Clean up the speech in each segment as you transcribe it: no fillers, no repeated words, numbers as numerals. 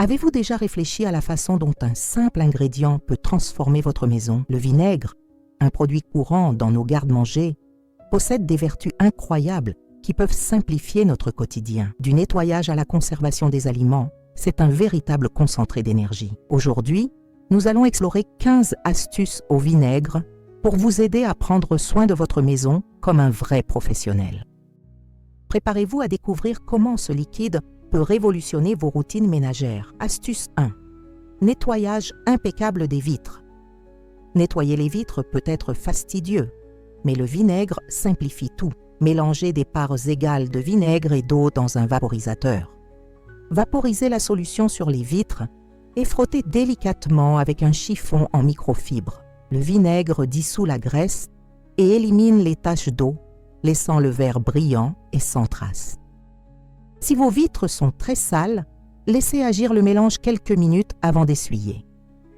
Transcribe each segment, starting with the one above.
Avez-vous déjà réfléchi à la façon dont un simple ingrédient peut transformer votre maison? Le vinaigre, un produit courant dans nos garde-manger, possède des vertus incroyables qui peuvent simplifier notre quotidien. Du nettoyage à la conservation des aliments, c'est un véritable concentré d'énergie. Aujourd'hui, nous allons explorer 15 astuces au vinaigre pour vous aider à prendre soin de votre maison comme un vrai professionnel. Préparez-vous à découvrir comment ce liquide peut révolutionner vos routines ménagères. Astuce 1. Nettoyage impeccable des vitres. Nettoyer les vitres peut être fastidieux, mais le vinaigre simplifie tout. Mélangez des parts égales de vinaigre et d'eau dans un vaporisateur. Vaporisez la solution sur les vitres et frottez délicatement avec un chiffon en microfibre. Le vinaigre dissout la graisse et élimine les taches d'eau, laissant le verre brillant et sans trace. Si vos vitres sont très sales, laissez agir le mélange quelques minutes avant d'essuyer.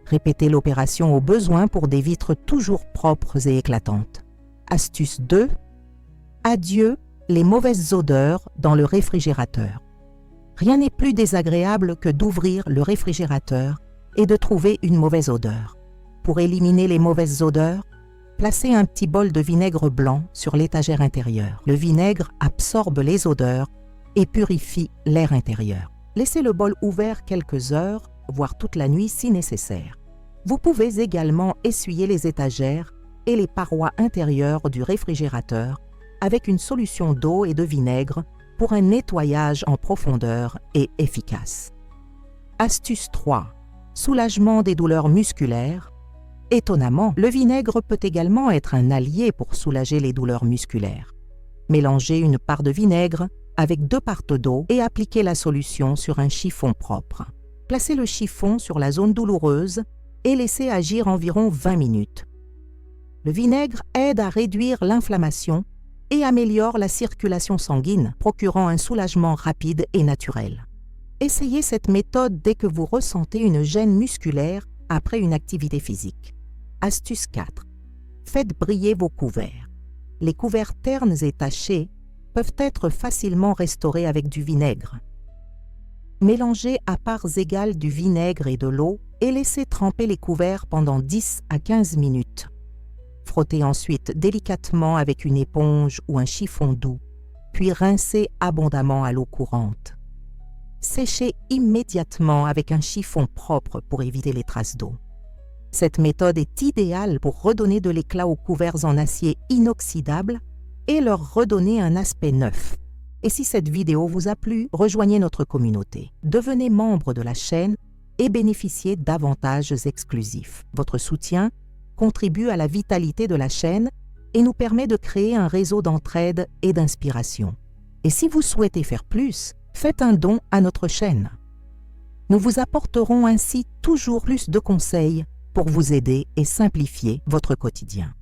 Répétez l'opération au besoin pour des vitres toujours propres et éclatantes. Astuce 2. Adieu les mauvaises odeurs dans le réfrigérateur. Rien n'est plus désagréable que d'ouvrir le réfrigérateur et de trouver une mauvaise odeur. Pour éliminer les mauvaises odeurs, placez un petit bol de vinaigre blanc sur l'étagère intérieure. Le vinaigre absorbe les odeurs et purifie l'air intérieur. Laissez le bol ouvert quelques heures, voire toute la nuit si nécessaire. Vous pouvez également essuyer les étagères et les parois intérieures du réfrigérateur avec une solution d'eau et de vinaigre pour un nettoyage en profondeur et efficace. Astuce 3. Soulagement des douleurs musculaires. Étonnamment, le vinaigre peut également être un allié pour soulager les douleurs musculaires. Mélangez une part de vinaigre avec 2 parts d'eau et appliquez la solution sur un chiffon propre. Placez le chiffon sur la zone douloureuse et laissez agir environ 20 minutes. Le vinaigre aide à réduire l'inflammation et améliore la circulation sanguine, procurant un soulagement rapide et naturel. Essayez cette méthode dès que vous ressentez une gêne musculaire après une activité physique. Astuce 4. Faites briller vos couverts. Les couverts ternes et tachés peuvent être facilement restaurés avec du vinaigre. Mélangez à parts égales du vinaigre et de l'eau et laissez tremper les couverts pendant 10 à 15 minutes. Frottez ensuite délicatement avec une éponge ou un chiffon doux, puis rincez abondamment à l'eau courante. Séchez immédiatement avec un chiffon propre pour éviter les traces d'eau. Cette méthode est idéale pour redonner de l'éclat aux couverts en acier inoxydable et leur redonner un aspect neuf. Et si cette vidéo vous a plu, rejoignez notre communauté. Devenez membre de la chaîne et bénéficiez d'avantages exclusifs. Votre soutien contribue à la vitalité de la chaîne et nous permet de créer un réseau d'entraide et d'inspiration. Et si vous souhaitez faire plus, faites un don à notre chaîne. Nous vous apporterons ainsi toujours plus de conseils pour vous aider et simplifier votre quotidien.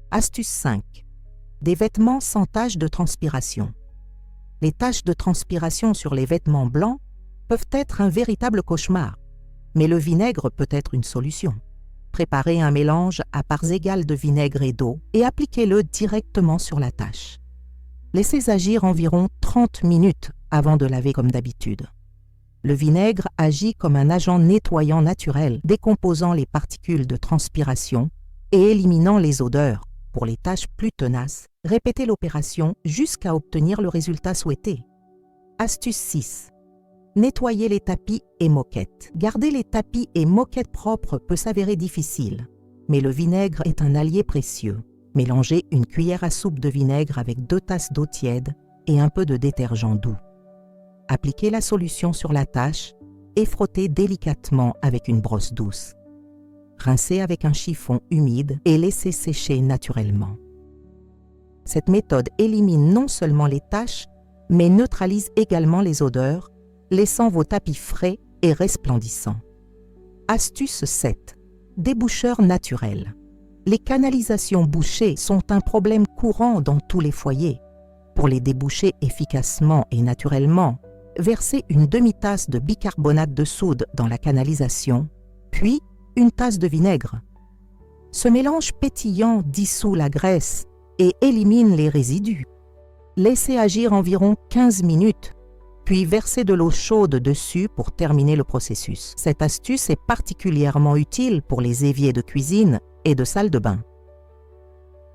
Astuce 5. Des vêtements sans taches de transpiration. Les taches de transpiration sur les vêtements blancs peuvent être un véritable cauchemar, mais le vinaigre peut être une solution. Préparez un mélange à parts égales de vinaigre et d'eau et appliquez-le directement sur la tache. Laissez agir environ 30 minutes avant de laver comme d'habitude. Le vinaigre agit comme un agent nettoyant naturel, décomposant les particules de transpiration et éliminant les odeurs. Pour les taches plus tenaces, répétez l'opération jusqu'à obtenir le résultat souhaité. Astuce 6. Nettoyer les tapis et moquettes. Garder les tapis et moquettes propres peut s'avérer difficile, mais le vinaigre est un allié précieux. Mélangez une cuillère à soupe de vinaigre avec 2 tasses d'eau tiède et un peu de détergent doux. Appliquez la solution sur la tache et frottez délicatement avec une brosse douce. Rincez avec un chiffon humide et laissez sécher naturellement. Cette méthode élimine non seulement les taches, mais neutralise également les odeurs, laissant vos tapis frais et resplendissants. Astuce 7. Déboucheur naturel. Les canalisations bouchées sont un problème courant dans tous les foyers. Pour les déboucher efficacement et naturellement, versez une demi-tasse de bicarbonate de soude dans la canalisation, puis une tasse de vinaigre. Ce mélange pétillant dissout la graisse et élimine les résidus. Laissez agir environ 15 minutes, puis versez de l'eau chaude dessus pour terminer le processus. Cette astuce est particulièrement utile pour les éviers de cuisine et de salle de bain.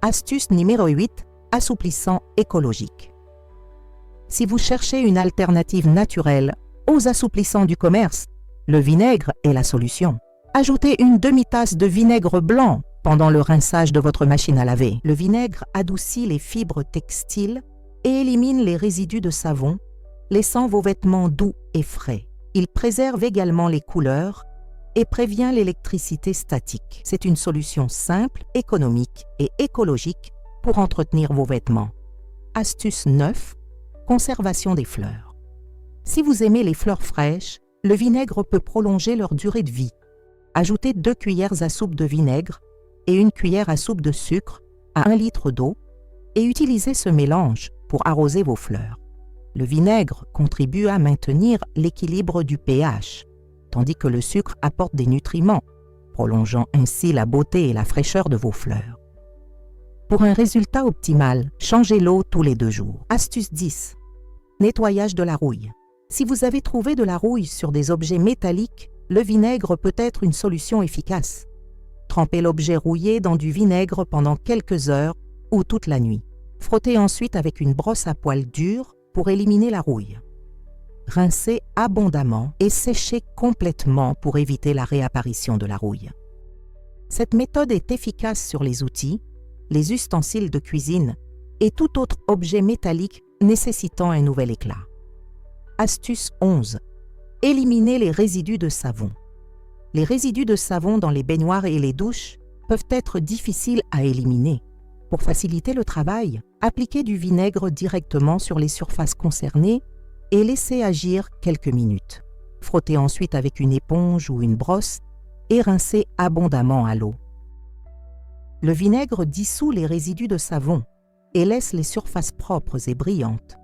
Astuce numéro 8, assouplissant écologique. Si vous cherchez une alternative naturelle aux assouplissants du commerce, le vinaigre est la solution. Ajoutez une demi-tasse de vinaigre blanc pendant le rinçage de votre machine à laver. Le vinaigre adoucit les fibres textiles et élimine les résidus de savon, laissant vos vêtements doux et frais. Il préserve également les couleurs et prévient l'électricité statique. C'est une solution simple, économique et écologique pour entretenir vos vêtements. Astuce 9. Conservation des fleurs. Si vous aimez les fleurs fraîches, le vinaigre peut prolonger leur durée de vie. Ajoutez 2 cuillères à soupe de vinaigre et 1 cuillère à soupe de sucre à 1 litre d'eau et utilisez ce mélange pour arroser vos fleurs. Le vinaigre contribue à maintenir l'équilibre du pH, tandis que le sucre apporte des nutriments, prolongeant ainsi la beauté et la fraîcheur de vos fleurs. Pour un résultat optimal, changez l'eau tous les 2 jours. Astuce 10. Nettoyage de la rouille. Si vous avez trouvé de la rouille sur des objets métalliques, le vinaigre peut être une solution efficace. Trempez l'objet rouillé dans du vinaigre pendant quelques heures ou toute la nuit. Frottez ensuite avec une brosse à poils dure pour éliminer la rouille. Rincez abondamment et séchez complètement pour éviter la réapparition de la rouille. Cette méthode est efficace sur les outils, les ustensiles de cuisine et tout autre objet métallique nécessitant un nouvel éclat. Astuce 11. Éliminez les résidus de savon. Les résidus de savon dans les baignoires et les douches peuvent être difficiles à éliminer. Pour faciliter le travail, appliquez du vinaigre directement sur les surfaces concernées et laissez agir quelques minutes. Frottez ensuite avec une éponge ou une brosse et rincez abondamment à l'eau. Le vinaigre dissout les résidus de savon et laisse les surfaces propres et brillantes.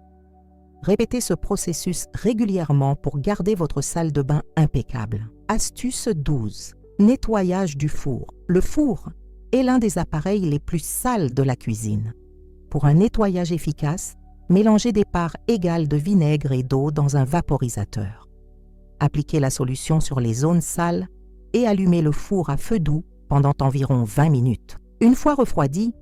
Répétez ce processus régulièrement pour garder votre salle de bain impeccable. Astuce 12. Nettoyage du four. Le four est l'un des appareils les plus sales de la cuisine. Pour un nettoyage efficace, mélangez des parts égales de vinaigre et d'eau dans un vaporisateur. Appliquez la solution sur les zones sales et allumez le four à feu doux pendant environ 20 minutes. Une fois refroidi,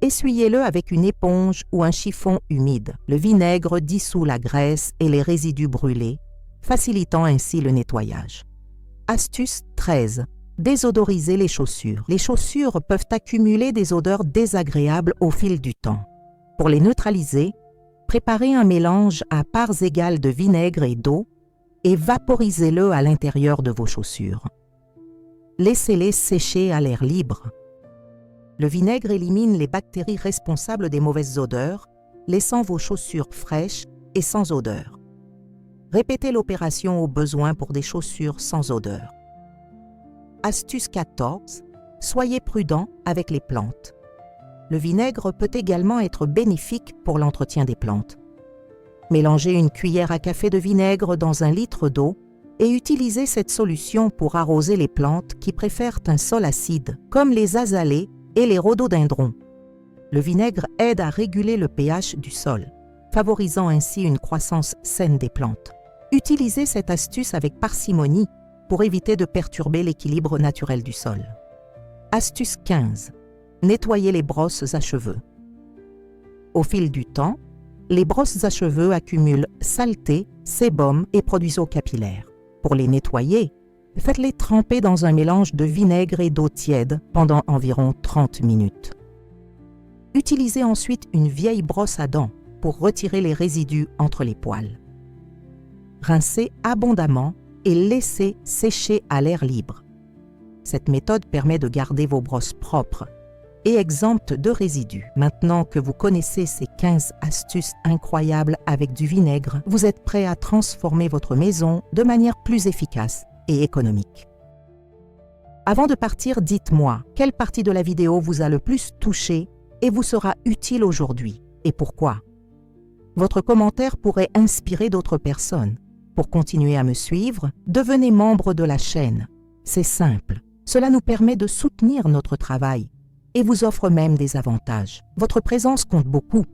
essuyez-le avec une éponge ou un chiffon humide. Le vinaigre dissout la graisse et les résidus brûlés, facilitant ainsi le nettoyage. Astuce 13. Désodoriser les chaussures. Les chaussures peuvent accumuler des odeurs désagréables au fil du temps. Pour les neutraliser, préparez un mélange à parts égales de vinaigre et d'eau et vaporisez-le à l'intérieur de vos chaussures. Laissez-les sécher à l'air libre. Le vinaigre élimine les bactéries responsables des mauvaises odeurs, laissant vos chaussures fraîches et sans odeur. Répétez l'opération au besoin pour des chaussures sans odeur. Astuce 14. Soyez prudent avec les plantes. Le vinaigre peut également être bénéfique pour l'entretien des plantes. Mélangez une cuillère à café de vinaigre dans 1 litre d'eau et utilisez cette solution pour arroser les plantes qui préfèrent un sol acide, comme les azalées et les rhododendrons. Le vinaigre aide à réguler le pH du sol, favorisant ainsi une croissance saine des plantes. Utilisez cette astuce avec parcimonie pour éviter de perturber l'équilibre naturel du sol. Astuce 15. Nettoyez les brosses à cheveux. Au fil du temps, les brosses à cheveux accumulent saleté, sébum et produits eau capillaire. Pour les nettoyer, faites-les tremper dans un mélange de vinaigre et d'eau tiède pendant environ 30 minutes. Utilisez ensuite une vieille brosse à dents pour retirer les résidus entre les poils. Rincez abondamment et laissez sécher à l'air libre. Cette méthode permet de garder vos brosses propres et exemptes de résidus. Maintenant que vous connaissez ces 15 astuces incroyables avec du vinaigre, vous êtes prêt à transformer votre maison de manière plus efficace et économique. Avant de partir, dites-moi quelle partie de la vidéo vous a le plus touché et vous sera utile aujourd'hui et pourquoi. Votre commentaire pourrait inspirer d'autres personnes. Pour continuer à me suivre, devenez membre de la chaîne. C'est simple, cela nous permet de soutenir notre travail et vous offre même des avantages. Votre présence compte beaucoup.